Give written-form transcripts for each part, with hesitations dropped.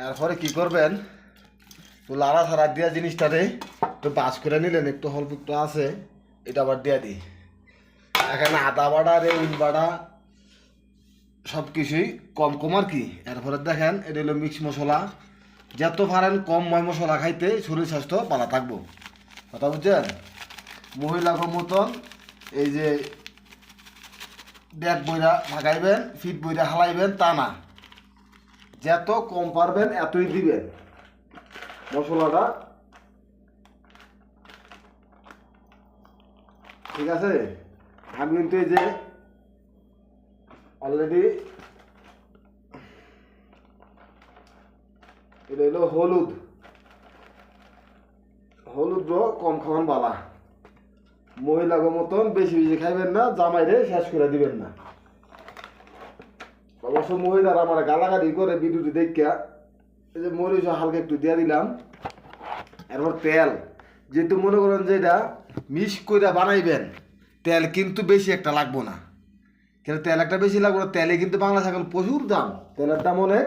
এরপরে কি করবেন, তো লাড়া ছাড়া দিয়া জিনিসটারে একটু বাস করে নিলেন, একটু অল্প একটু আছে, এটা আবার দিয়া দিই। এখানে আদা বাটা রেউন বাটা সব কিছুই কম কম আর কি। এরপরে দেখেন এটা হলো মিক্স মশলা, যত পারেন কম ময় মশলা খাইতে শরীর স্বাস্থ্য ভালো থাকবো, কথা বুঝছেন। মহিলাকে মতন এই যে ব্যাগ বইরা ভাগাইবেন, ফিট বইরা হালাইবেন তা না, যত কম পারবেন এতই দিবেন মশলাটা, ঠিক আছে। আমি কিন্তু এই যে অলরেডি এটা হলো হলুদ, হলুদ কম খাওয়ান বালা, মহিলাকে মতন বেশি বেশি খাইবেন না, জামাইরে শেষ করে দিবেন না। অবশ্য মহিলারা আমার গালাগালি করে ভিডিওটি দেখিয়া, এই যে মরিচ হালকা একটু দিয়ে দিলাম। এরপর তেল, যেহেতু মনে করেন যে এটা মিক্স করে বানাইবেন, তেল কিন্তু বেশি একটা লাগবো না, কিন্তু তেল একটা বেশি লাগবো না, তেলে কিন্তু বাংলাদেশ এখন প্রচুর দাম, তেলের দাম অনেক।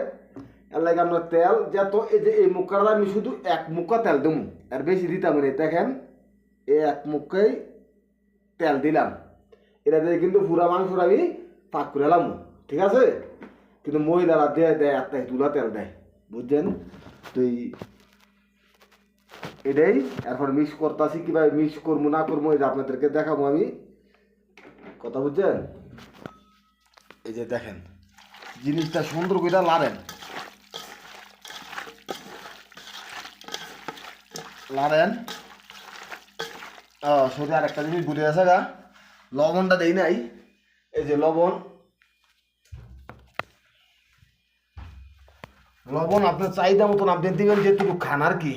এর লাগে আমরা তেল যত, এই যে এই মুখাটা আমি শুধু এক মুখা তেল দেবো, আর বেশি দিতাম না। দেখেন এই এক মুখাই তেল দিলাম, এটা দিয়ে কিন্তু পুরা মাংসটা আমি পাক করে এলাম, ঠিক আছে। কিন্তু মহিলারা দেয় দেয় একটা তুলা তেল দেয়, বুঝছেন। তো এটাই এরপর মিক্স করতেছি, কীভাবে মিক্স করবো না করবো এটা আপনাদেরকে দেখাবো আমি, কথা বুঝছেন। এই যে দেখেন জিনিসটা সুন্দর করে লাড়েন, লাড়েন। সরি আর একটা জিনিস ঘুরে আছে গা, লবণটা দেই নাই, এই যে লবণ, লবণ আপনার চাহিদা মতন আপনি দিবেন, যেটুকু খান আর কি,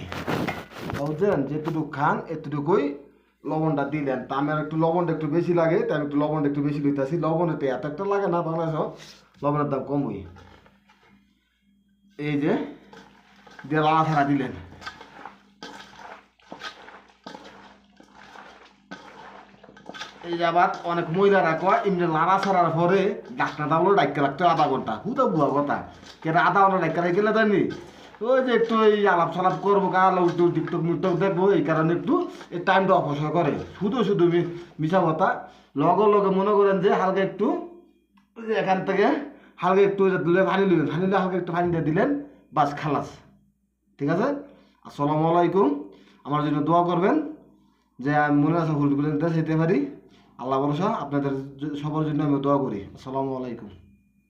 বুঝছেন। যেটুকু খান এতটুকুই লবণটা দিলেন। তা আমার একটু লবণটা একটু বেশি লাগে, তাই আমি একটু লবণটা একটু বেশি লইতেছি। লবণেতে এত একটা লাগে না, বাংলাদেশ লবণের দাম কম হই। এই যে দিয়ে লাড়া ছাড়া দিলেন, এই যে আবার অনেক মহিলারা কয় এমনি লাড়া ছাড়ার পরে ডাক্তার দামলো ডাক্তার রাখতে আধা ঘন্টা, হুদা বুয়া কথা, কেন আধা ঘন্টা ডাক্তার রেখে গেলে জানি ওই যে একটু এই আলাপ সালাপ করবো, কালো একটু টিকটক মিকটক দেখবো, এই কারণে একটু এই টাইমটা অপচয় করে, শুধু শুধু মিশা কথা। লগে লগে মনে করেন যে হালকা একটু এখান থেকে হালকা একটু দিলে পানি নেবেন, পানি দিলে হালকা একটু পানি দিয়ে দিলেন, বাস খালাস, ঠিক আছে। আসসালামু আলাইকুম, আমার জন্য দোয়া করবেন যে আমি মনে আছে ভুলগুলো যেতে পারি। আল্লাহ ভরসা, আপনাদের সবার জন্য আমি দোয়া করি। আসসালামু আলাইকুম।